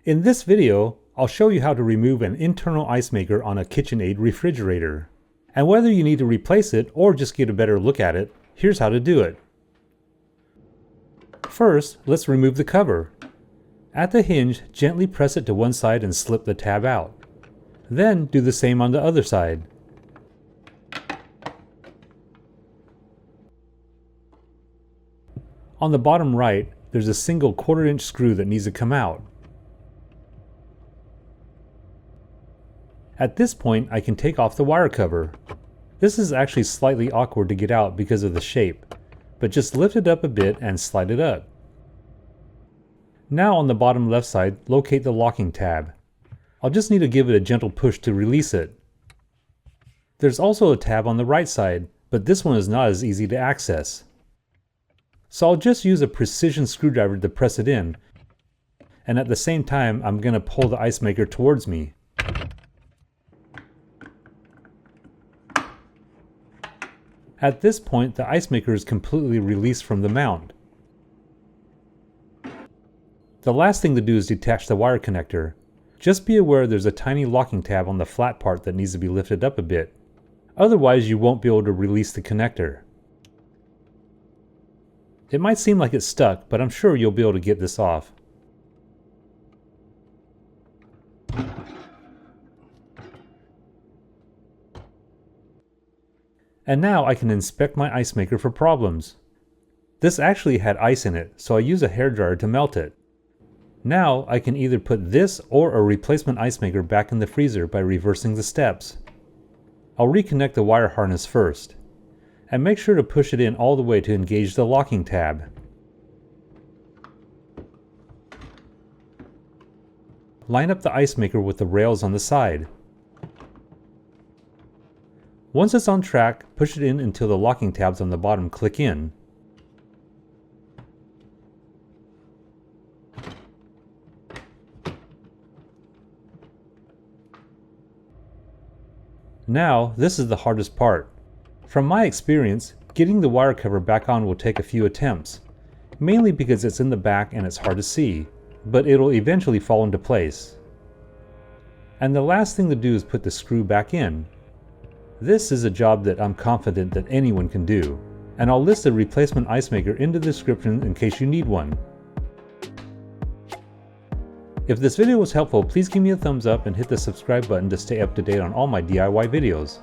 In this video, I'll show you how to remove an internal ice maker on a KitchenAid refrigerator. And whether you need to replace it or just get a better look at it, here's how to do it. First, let's remove the cover. At the hinge, gently press it to one side and slip the tab out. Then do the same on the other side. On the bottom right, there's a single 1/4 inch screw that needs to come out. At this point, I can take off the wire cover. This is actually slightly awkward to get out because of the shape, but just lift it up a bit and slide it up. Now on the bottom left side, locate the locking tab. I'll just need to give it a gentle push to release it. There's also a tab on the right side, but this one is not as easy to access. So I'll just use a precision screwdriver to press it in, and at the same time I'm going to pull the ice maker towards me. At this point, the ice maker is completely released from the mount. The last thing to do is detach the wire connector. Just be aware there's a tiny locking tab on the flat part that needs to be lifted up a bit. Otherwise, you won't be able to release the connector. It might seem like it's stuck, but I'm sure you'll be able to get this off. And now I can inspect my ice maker for problems. This actually had ice in it, so I use a hairdryer to melt it. Now I can either put this or a replacement ice maker back in the freezer by reversing the steps. I'll reconnect the wire harness first, and make sure to push it in all the way to engage the locking tab. Line up the ice maker with the rails on the side. Once it's on track, push it in until the locking tabs on the bottom click in. Now, this is the hardest part. From my experience, getting the wire cover back on will take a few attempts, mainly because it's in the back and it's hard to see, but it'll eventually fall into place. And the last thing to do is put the screw back in. This is a job that I'm confident that anyone can do, and I'll list a replacement ice maker in the description in case you need one. If this video was helpful, please give me a thumbs up and hit the subscribe button to stay up to date on all my DIY videos.